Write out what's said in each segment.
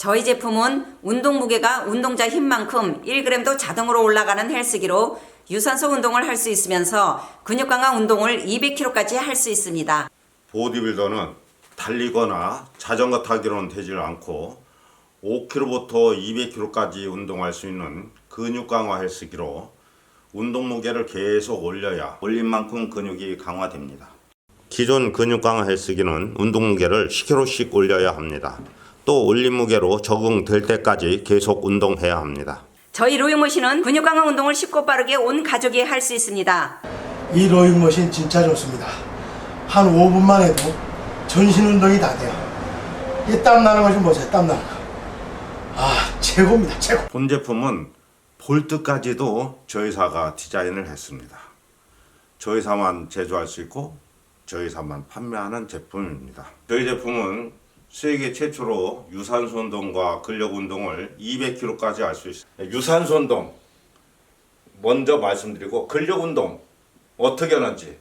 저희 제품은 운동 무게가 운동자 힘만큼 1g도 자동으로 올라가는 헬스기로 유산소 운동을 할 수 있으면서 근육 강화 운동을 200kg까지 할 수 있습니다. 보디빌더는 달리거나 자전거 타기로는 되질 않고 5kg부터 200kg까지 운동할 수 있는 근육 강화 헬스기로 운동 무게를 계속 올려야 올린 만큼 근육이 강화됩니다. 기존 근육 강화 헬스기는 운동 무게를 10kg씩 올려야 합니다. 또 올린 무게로 적응될 때까지 계속 운동해야 합니다. 저희 로잉머신은 근육 강화 운동을 쉽고 빠르게 온 가족이 할 수 있습니다. 이 로잉머신 진짜 좋습니다. 한 5분만 해도 전신 운동이 다 돼요. 이 땀 나는 거 좀 보세요. 땀 나는 거. 아, 최고입니다. 최고. 본 제품은 볼트까지도 저희사가 디자인을 했습니다. 저희사만 제조할 수 있고 저희사만 판매하는 제품입니다. 저희 제품은 세계 최초로 유산소 운동과 근력 운동을 200kg까지 할 수 있습니다. 유산소 운동 먼저 말씀드리고 근력 운동 어떻게 하는지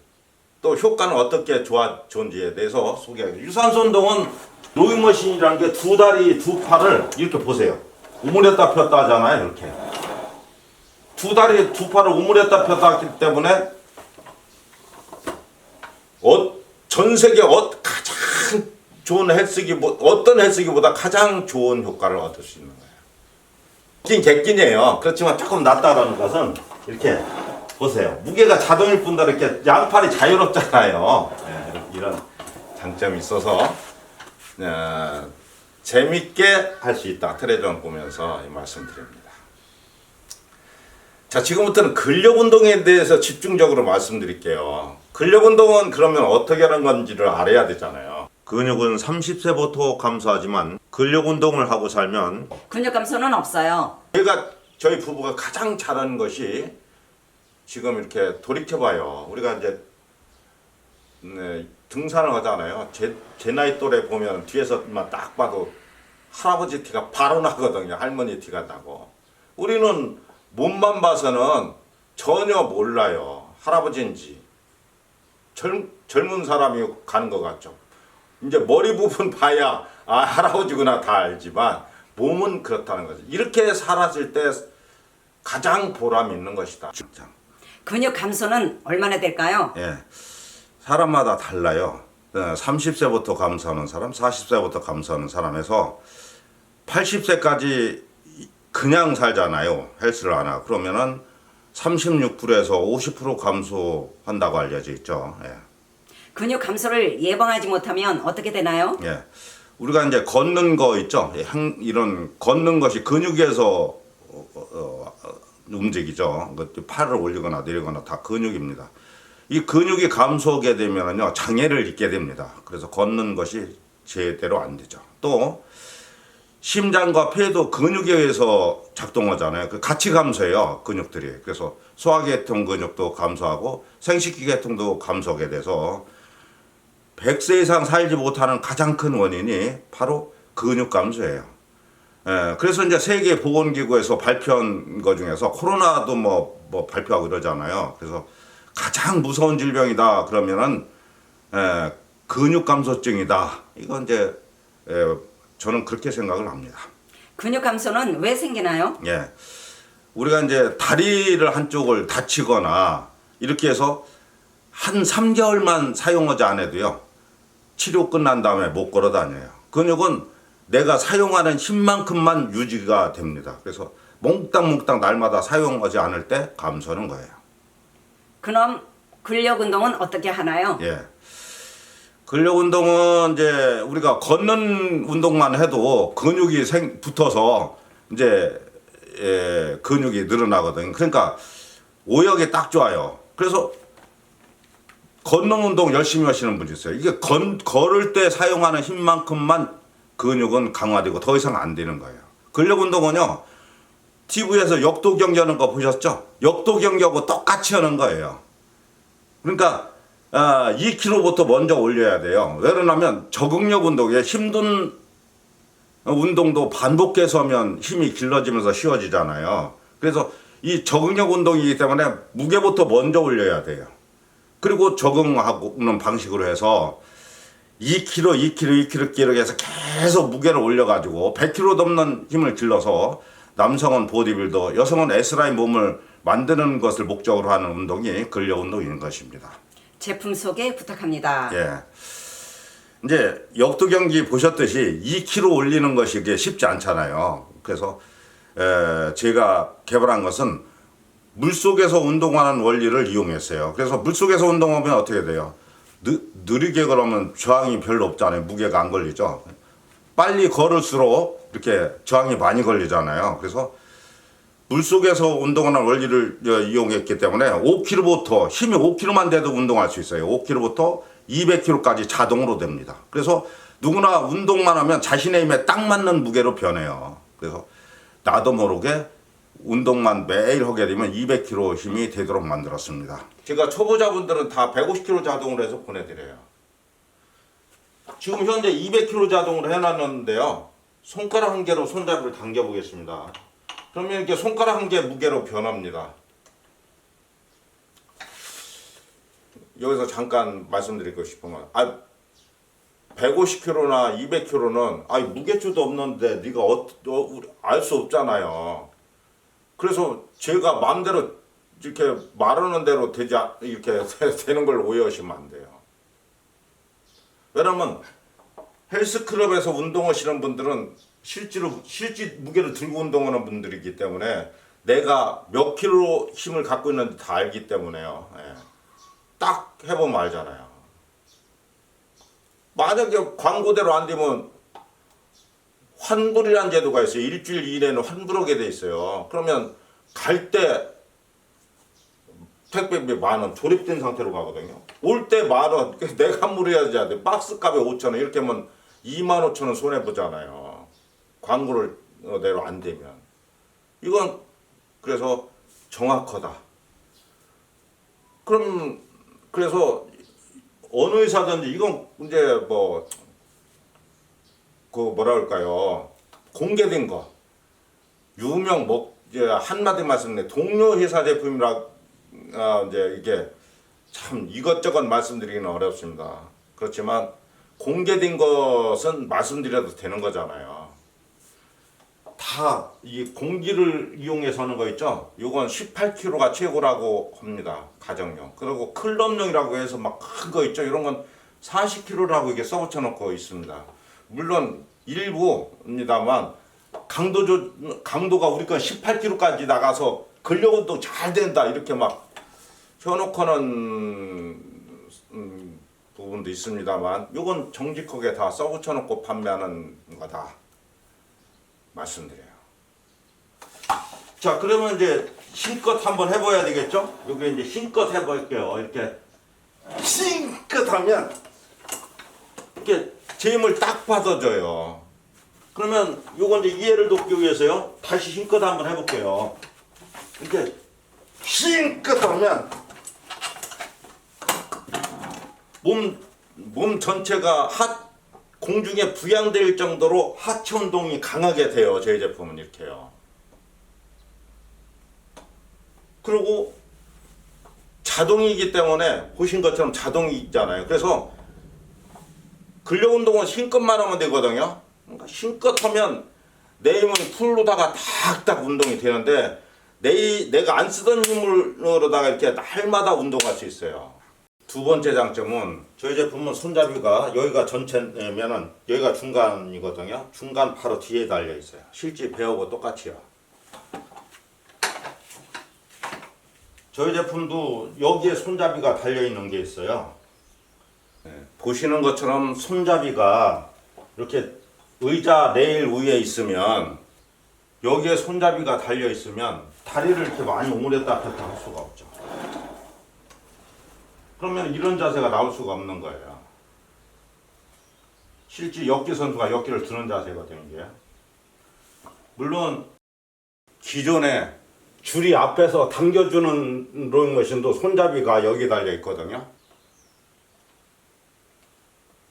또 효과는 어떻게 좋은지에 대해서 소개하겠습니다. 유산소 운동은 로잉머신이라는 게 두 다리 두 팔을 이렇게 보세요. 우물에다 폈다 하잖아요. 이렇게 두 다리 두 팔을 우물에다 폈다 하기 때문에 전 세계 가장 좋은 헬스기 어떤 헬스기보다 가장 좋은 효과를 얻을 수 있는 거예요. 긴 객긴이에요. 그렇지만 조금 낫다라는 것은 이렇게 보세요. 무게가 자동일 뿐더러 이렇게 양팔이 자유롭잖아요. 네, 이런 장점이 있어서 재밌게 할 수 있다. 텔레비전 보면서 말씀드립니다. 자, 지금부터는 근력 운동에 대해서 집중적으로 말씀드릴게요. 근력 운동은 그러면 어떻게 하는 건지를 알아야 되잖아요. 근육은 30세부터 감소하지만 근력 운동을 하고 살면 근육 감소는 없어요. 저희 부부가 가장 잘하는 것이 지금 이렇게 돌이켜봐요. 우리가 이제 등산을 하잖아요. 제 나이 또래 보면 뒤에서만 딱 봐도 할아버지 티가 바로 나거든요. 할머니 티가 나고. 우리는 몸만 봐서는 전혀 몰라요. 할아버지인지 젊은 사람이 가는 것 같죠. 이제 머리 부분 봐야 할아버지구나 다 알지만 몸은 그렇다는 거죠. 이렇게 살았을 때 가장 보람 있는 것이다. 근육 감소는 얼마나 될까요? 예, 사람마다 달라요. 30세부터 감소하는 사람, 40세부터 감소하는 사람에서 80세까지 그냥 살잖아요. 헬스를 안 하고. 그러면은 36%에서 50% 감소한다고 알려져 있죠. 예. 근육 감소를 예방하지 못하면 어떻게 되나요? 예. 우리가 이제 걷는 거 있죠. 이런 걷는 것이 근육에서 움직이죠. 팔을 올리거나 내리거나 다 근육입니다. 이 근육이 감소하게 되면요 장애를 입게 됩니다. 그래서 걷는 것이 제대로 안 되죠. 또 심장과 폐도 근육에 의해서 작동하잖아요. 같이 감소해요, 근육들이. 그래서 소화계통 근육도 감소하고 생식기계통도 감소하게 돼서 100세 이상 살지 못하는 가장 큰 원인이 바로 근육 감소예요. 예, 그래서 이제 세계보건기구에서 발표한 것 중에서 코로나도 뭐 발표하고 이러잖아요. 그래서 가장 무서운 질병이다 그러면은 근육 감소증이다. 이건 이제 저는 그렇게 생각을 합니다. 근육 감소는 왜 생기나요? 예, 우리가 이제 다리를 한쪽을 다치거나 이렇게 해서 한 3개월만 사용하지 않아도요 치료 끝난 다음에 못 걸어 다녀요. 근육은 내가 사용하는 힘만큼만 유지가 됩니다. 그래서 몽땅몽땅 날마다 사용하지 않을 때 감소하는 거예요. 그럼 근력 운동은 어떻게 하나요? 예. 근력 운동은 이제 우리가 걷는 운동만 해도 근육이 붙어서 이제 근육이 늘어나거든요. 그러니까 오역이 딱 좋아요. 그래서 걷는 운동 열심히 하시는 분이 있어요. 이게 걸을 때 사용하는 힘만큼만 근육은 강화되고 더 이상 안 되는 거예요. 근력 운동은요, TV에서 역도 경기하는 거 보셨죠? 역도 경기하고 똑같이 하는 거예요. 그러니까 2kg부터 먼저 올려야 돼요. 왜 그러냐면 적응력 운동에 힘든 운동도 반복해서 하면 힘이 길러지면서 쉬워지잖아요. 그래서 이 적응력 운동이기 때문에 무게부터 먼저 올려야 돼요. 그리고 적응하는 방식으로 해서 2kg 해서 계속 무게를 올려가지고 100kg 넘는 힘을 길러서 남성은 보디빌더, 여성은 S라인 몸을 만드는 것을 목적으로 하는 운동이 근력 운동인 것입니다. 제품 소개 부탁합니다. 예. 이제 역도 경기 보셨듯이 2kg 올리는 것이 이게 쉽지 않잖아요. 그래서 제가 개발한 것은 물속에서 운동하는 원리를 이용했어요. 그래서 물속에서 운동하면 어떻게 돼요? 느리게 걸으면 저항이 별로 없잖아요. 무게가 안 걸리죠. 빨리 걸을수록 이렇게 저항이 많이 걸리잖아요. 그래서 물속에서 운동하는 원리를 이용했기 때문에 5kg부터 힘이 5kg만 돼도 운동할 수 있어요. 5kg부터 200kg까지 자동으로 됩니다. 그래서 누구나 운동만 하면 자신의 힘에 딱 맞는 무게로 변해요. 그래서 나도 모르게 운동만 매일 하게 되면 200kg 힘이 되도록 만들었습니다. 제가 초보자분들은 다 150kg 자동으로 해서 보내드려요. 지금 현재 200kg 자동으로 해놨는데요. 손가락 한 개로 손잡이를 당겨 보겠습니다. 그러면 이렇게 손가락 한 개 무게로 변합니다. 여기서 잠깐 말씀드리고 싶은 건 150kg나 200kg는 무게추도 없는데 네가 알 수 없잖아요. 그래서 제가 마음대로 이렇게 말하는 대로 이렇게 되는 걸 오해하시면 안 돼요. 왜냐면 헬스클럽에서 운동하시는 분들은 실제 무게를 들고 운동하는 분들이기 때문에 내가 몇 킬로 힘을 갖고 있는지 다 알기 때문에요. 예. 딱 해보면 알잖아요. 만약에 광고대로 안 되면 환불이라는 제도가 있어요. 일주일 이내는 환불하게 돼 있어요. 그러면 갈 때 택배비 10,000원 조립된 상태로 가거든요. 올 때 10,000원 내가 물어야지 돼. 박스값에 5,000원 이렇게 하면 25,000원 손해보잖아요. 광고를 대로 안 되면. 이건 그래서 정확하다. 그래서 어느 회사든지 이건 이제 뭐라 그럴까요? 공개된 거. 유명 이제 한마디 말씀드리면 동료 회사 제품이라 이제 이게 참 이것저것 말씀드리기는 어렵습니다. 그렇지만 공개된 것은 말씀드려도 되는 거잖아요. 다 이 공기를 이용해서 하는 거 있죠? 요건 18kg가 최고라고 합니다. 가정용. 그리고 클럽용이라고 해서 막 큰 거 있죠? 이런 건 40kg라고 이렇게 써붙여 놓고 있습니다. 물론 일부입니다만 강도가 우리 건 18kg까지 나가서 근력 운동 잘 된다 이렇게 막 펴놓고는 부분도 있습니다만 요건 정직하게 다 써붙여 놓고 판매하는 거다 말씀드려요. 자, 그러면 이제 힘껏 한번 해봐야 되겠죠? 여기 이제 힘껏 해볼게요. 이렇게 힘껏 하면 이렇게 제 힘을 딱 받아줘요. 그러면 요건 이제 이해를 돕기 위해서요. 다시 힘껏 한번 해볼게요. 이렇게 힘껏 하면 몸 전체가 공중에 부양될 정도로 하체 운동이 강하게 돼요. 저희 제품은 이렇게요. 그리고 자동이기 때문에 보신 것처럼 자동이 있잖아요. 그래서 근력 운동은 힘껏만 하면 되거든요. 그러니까 힘껏 하면 내 힘은 풀로다가 탁탁 운동이 되는데 내가 안 쓰던 힘으로다가 이렇게 날마다 운동할 수 있어요. 두 번째 장점은 저희 제품은 손잡이가 여기가 전체면은 여기가 중간이거든요. 중간 바로 뒤에 달려 있어요. 실제 배우고 똑같이요. 저희 제품도 여기에 손잡이가 달려 있는 게 있어요. 보시는 것처럼 손잡이가 이렇게 의자 레일 위에 있으면 여기에 손잡이가 달려 있으면 다리를 이렇게 많이 오므렸다 폈다 할 수가 없죠. 그러면 이런 자세가 나올 수가 없는 거예요. 실제 역기 선수가 역기를 드는 자세거든요. 이게. 물론 기존에 줄이 앞에서 당겨주는 롤머신도 손잡이가 여기 달려 있거든요.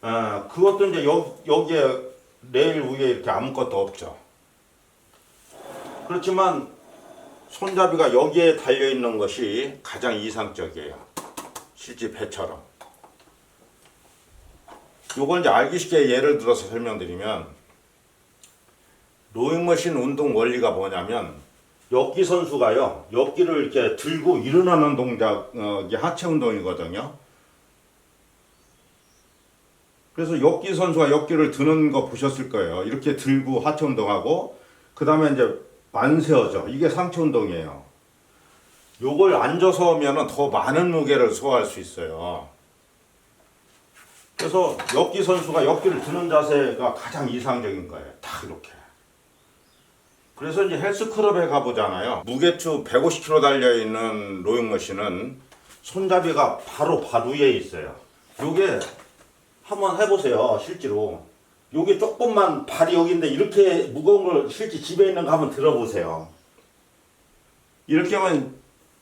그것도 이제 여기에 레일 위에 이렇게 아무것도 없죠. 그렇지만 손잡이가 여기에 달려 있는 것이 가장 이상적이에요. 실제 배처럼. 요걸 이제 알기 쉽게 예를 들어서 설명드리면, 로잉머신 운동 원리가 뭐냐면, 역기 선수가요, 역기를 이렇게 들고 일어나는 동작이 하체 운동이거든요. 그래서 역기 선수가 역기를 드는 거 보셨을 거예요. 이렇게 들고 하체 운동하고, 그 다음에 이제 만세어죠. 이게 상체 운동이에요. 요걸 앉아서 하면은 더 많은 무게를 소화할 수 있어요. 그래서 역기 선수가 역기를 드는 자세가 가장 이상적인 거예요. 딱 이렇게. 그래서 이제 헬스클럽에 가보잖아요. 무게추 150kg 달려있는 로잉머신은 손잡이가 바로 발 위에 있어요. 요게 한번 해보세요. 실제로. 요게 조금만 발이 여기인데 이렇게 무거운 걸 실제 집에 있는 거 한번 들어보세요. 이렇게 하면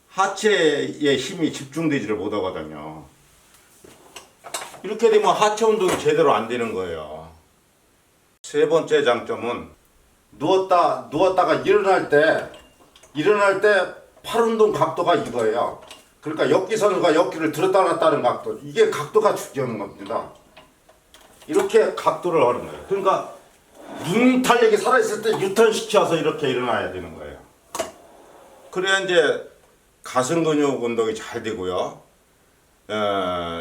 하체에 힘이 집중되지를 못하거든요. 이렇게 되면 하체 운동이 제대로 안 되는 거예요. 세 번째 장점은 누웠다가 일어날 때 팔 운동 각도가 이거예요. 그러니까 역기 선수가 역기를 들었다 놨다 하는 각도, 이게 각도가 중요한 겁니다. 이렇게 각도를 하는 거예요. 그러니까 눈 탄력이 살아있을 때 유턴 시켜서 이렇게 일어나야 되는 거예요. 그래야 이제 가슴 근육 운동이 잘 되고요.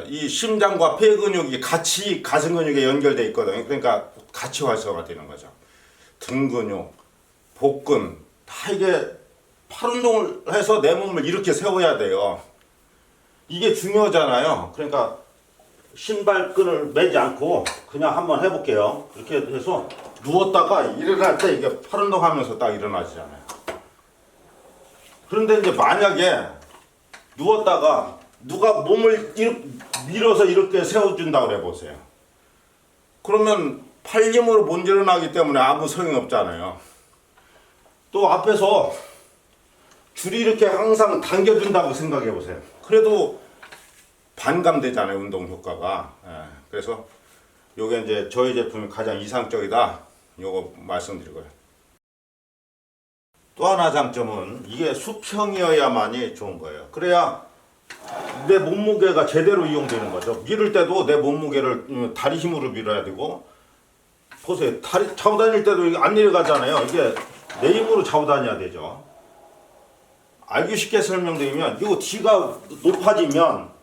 이 심장과 폐 근육이 같이 가슴 근육에 연결되어 있거든요. 그러니까 같이 활성화가 되는 거죠. 등 근육, 복근 다 이게 팔 운동을 해서 내 몸을 이렇게 세워야 돼요. 이게 중요하잖아요. 그러니까 신발끈을 매지 않고 그냥 한번 해볼게요. 이렇게 해서 누웠다가 일어날 때 이게 팔 운동하면서 딱 일어나지잖아요. 그런데 이제 만약에 누웠다가 누가 몸을 밀어서 이렇게 세워준다고 해보세요. 그러면 팔 힘으로 못 일어나기 때문에 아무 소용이 없잖아요. 또 앞에서 줄이 이렇게 항상 당겨준다고 생각해 보세요. 그래도 반감되잖아요, 운동 효과가. 그래서 요게 이제 저희 제품이 가장 이상적이다, 요거 말씀드리고요. 또 하나 장점은 이게 수평이어야만이 좋은 거예요. 그래야 내 몸무게가 제대로 이용되는 거죠. 밀을 때도 내 몸무게를 다리 힘으로 밀어야 되고, 보세요. 다리 차고 다닐 때도 이게 안 내려가잖아요. 이게 내 힘으로 차고 다녀야 되죠. 알기 쉽게 설명드리면, 이거 뒤가 높아지면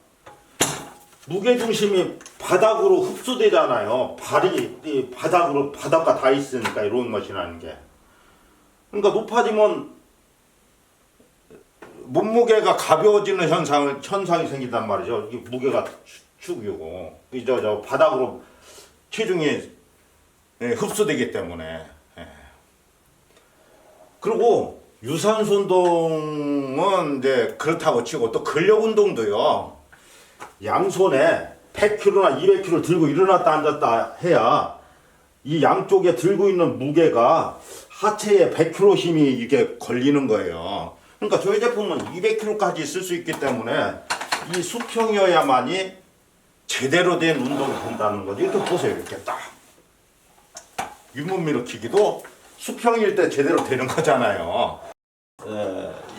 무게중심이 바닥으로 흡수되잖아요. 발이 바닥으로, 바닥과 다 있으니까, 이 로잉머신 하는 게. 그러니까 높아지면 몸무게가 가벼워지는 현상이 생긴단 말이죠. 이게 무게가 축이고, 저 바닥으로 체중이 흡수되기 때문에. 그리고 유산소 운동은 이제 그렇다고 치고, 또 근력 운동도요, 양손에 100kg나 200kg 들고 일어났다 앉았다 해야 이 양쪽에 들고 있는 무게가 하체에 100kg 힘이 이게 걸리는 거예요. 그러니까 저희 제품은 200kg까지 쓸 수 있기 때문에 이 수평이어야만이 제대로 된 운동이 된다는 거죠. 이렇게 보세요. 이렇게 딱 윗몸 일으키기도 수평일 때 제대로 되는 거잖아요.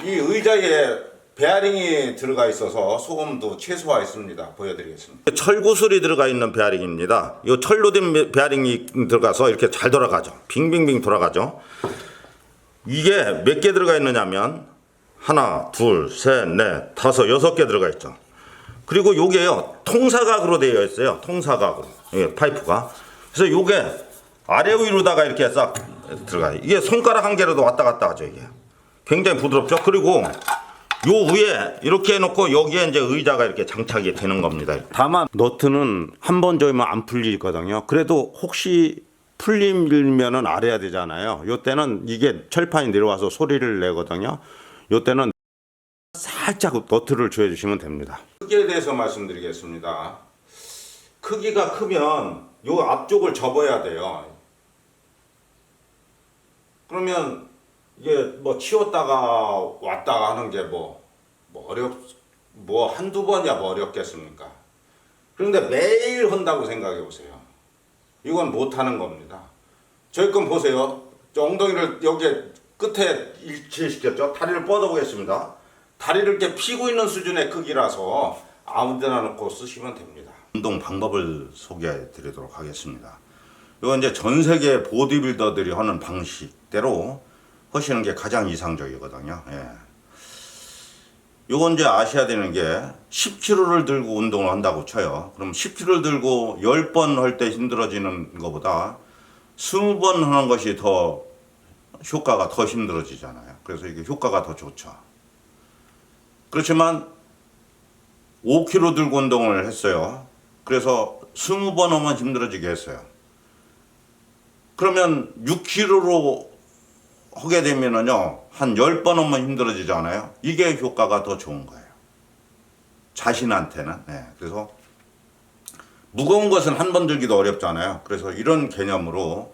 이 의자에 베어링이 들어가 있어서 소음도 최소화했습니다. 보여드리겠습니다. 철구슬이 들어가 있는 베어링입니다. 이 철로 된 베어링이 들어가서 이렇게 잘 돌아가죠. 빙빙빙 돌아가죠. 이게 몇 개 들어가 있느냐면 하나, 둘, 셋, 넷, 다섯, 6개 들어가 있죠. 그리고 요게요, 통사각으로 되어 있어요. 통사각으로. 예, 파이프가. 그래서 요게 아래 위로다가 이렇게 싹 들어가요. 이게 손가락 한 개로도 왔다 갔다 하죠. 이게 굉장히 부드럽죠. 그리고 요 위에 이렇게 해놓고 여기에 이제 의자가 이렇게 장착이 되는 겁니다. 다만 너트는 한 번 조이면 안 풀리거든요. 그래도 혹시 풀리면은 알아야 되잖아요. 요 때는 이게 철판이 내려와서 소리를 내거든요. 요 때는 살짝 너트를 조여주시면 됩니다. 크기에 대해서 말씀드리겠습니다. 크기가 크면 요 앞쪽을 접어야 돼요. 그러면 이게 뭐 치웠다가 왔다가 하는 게 뭐 한두 번이야 뭐 어렵겠습니까? 그런데 매일 한다고 생각해 보세요. 이건 못 하는 겁니다. 저희 건 보세요. 저 엉덩이를 여기 끝에 일치시켰죠? 다리를 뻗어 보겠습니다. 다리를 이렇게 피고 있는 수준의 크기라서 아무 데나 놓고 쓰시면 됩니다. 운동 방법을 소개해 드리도록 하겠습니다. 이건 이제 전 세계 보디빌더들이 하는 방식대로 하시는 게 가장 이상적이거든요. 예. 요건 이제 아셔야 되는 게 10kg를 들고 운동을 한다고 쳐요. 그럼 10kg를 들고 10번 할 때 힘들어지는 것보다 20번 하는 것이 더 효과가 더 힘들어지잖아요. 그래서 이게 효과가 더 좋죠. 그렇지만 5kg 들고 운동을 했어요. 그래서 20번 하면 힘들어지게 했어요. 그러면 6kg로 하게 되면은요, 한 10번 하면 힘들어지잖아요. 이게 효과가 더 좋은 거예요. 자신한테는. 네. 그래서 무거운 것은 한 번 들기도 어렵잖아요. 그래서 이런 개념으로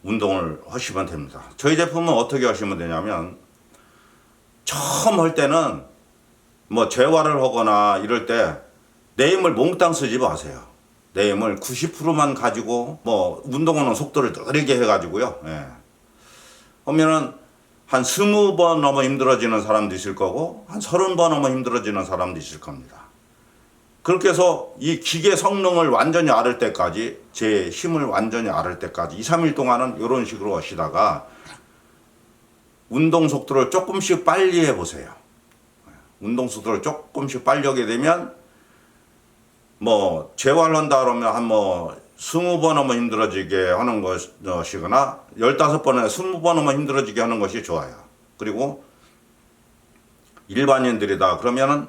운동을 하시면 됩니다. 저희 제품은 어떻게 하시면 되냐면, 처음 할 때는 뭐 재활을 하거나 이럴 때 내 힘을 몽땅 쓰지 마세요. 내 힘을 90%만 가지고 뭐 운동하는 속도를 느리게 해가지고요. 예. 하면은 한 20번 넘어 힘들어지는 사람도 있을 거고 한 30번 넘어 힘들어지는 사람도 있을 겁니다. 그렇게 해서 이 기계 성능을 완전히 앓을 때까지, 제 힘을 완전히 앓을 때까지 2, 3일 동안은 이런 식으로 하시다가 운동 속도를 조금씩 빨리 해보세요. 운동 속도를 조금씩 빨리 하게 되면 뭐 재활한다 그러면 한 뭐 20번 하면 힘들어지게 하는 것이거나 15번에 20번 하면 힘들어지게 하는 것이 좋아요. 그리고 일반인들이다 그러면은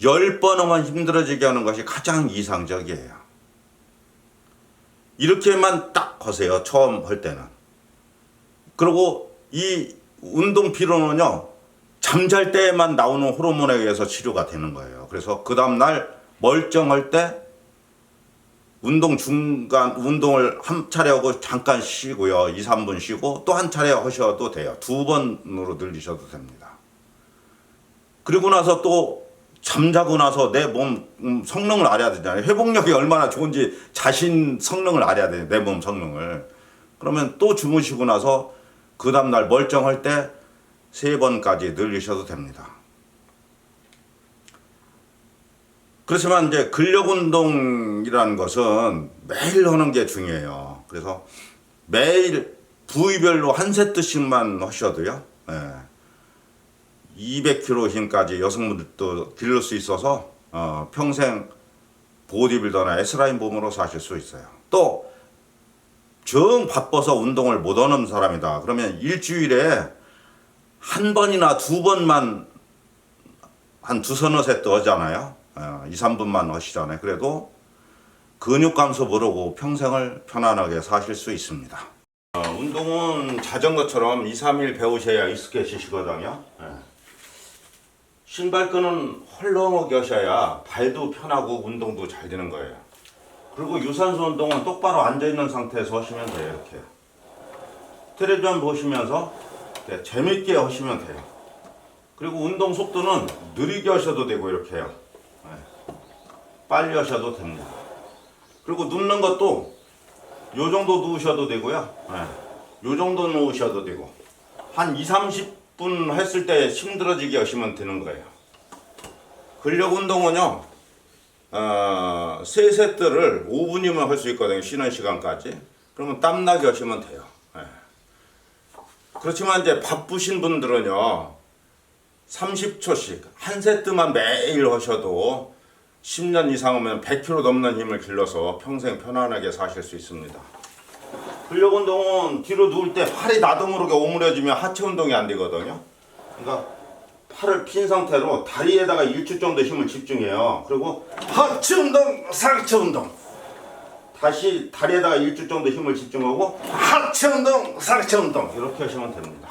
10번 하면 힘들어지게 하는 것이 가장 이상적이에요. 이렇게만 딱 하세요. 처음 할 때는. 그리고 이 운동 피로는요, 잠잘 때만 나오는 호르몬에 의해서 치료가 되는 거예요. 그래서 그 다음날 멀쩡할 때 운동 중간 운동을 한 차례 하고 잠깐 쉬고요. 2, 3분 쉬고 또 한 차례 하셔도 돼요. 2번으로 늘리셔도 됩니다. 그리고 나서 또 잠자고 나서 내 몸 성능을 알아야 되잖아요. 회복력이 얼마나 좋은지 자신 성능을 알아야 돼요. 내 몸 성능을. 그러면 또 주무시고 나서 그 다음날 멀쩡할 때 3번까지 늘리셔도 됩니다. 그렇지만 이제 근력 운동이라는 것은 매일 하는 게 중요해요. 그래서 매일 부위별로 한 세트씩만 하셔도요. 200kg 힘까지 여성분들도 기를 수 있어서 평생 보디빌더나 S라인 몸으로 사실 수 있어요. 또 정 바빠서 운동을 못 하는 사람이다. 그러면 일주일에 한 번이나 2번만 한 2-3세트 하잖아요. 2, 3분만 하시잖아요. 그래도 근육 감소 모르고 평생을 편안하게 사실 수 있습니다. 운동은 자전거처럼 2, 3일 배우셔야 익숙해지시거든요. 신발끈은 헐렁하게 하셔야 발도 편하고 운동도 잘 되는 거예요. 그리고 유산소 운동은 똑바로 앉아있는 상태에서 하시면 돼요. 이렇게 텔레비전 보시면서 재밌게 하시면 돼요. 그리고 운동 속도는 느리게 하셔도 되고 이렇게요. 빨리 하셔도 됩니다. 그리고 눕는 것도 요 정도 누우셔도 되고요. 요 정도 누우셔도 되고 한 2, 30분 했을 때 힘들어지게 하시면 되는 거예요. 근력 운동은요, 3세트를 5분이면 할 수 있거든요. 쉬는 시간까지. 그러면 땀나게 하시면 돼요. 그렇지만 이제 바쁘신 분들은요, 30초씩 한 세트만 매일 하셔도 10년 이상 하면 100kg 넘는 힘을 길러서 평생 편안하게 사실 수 있습니다. 근력 운동은 뒤로 누울 때 팔이 나도 모르게 오므려지면 하체 운동이 안 되거든요. 그러니까 팔을 핀 상태로 다리에다가 1초 정도 힘을 집중해요. 그리고 하체 운동, 상체 운동. 다시 다리에다가 1초 정도 힘을 집중하고 하체 운동, 상체 운동. 이렇게 하시면 됩니다.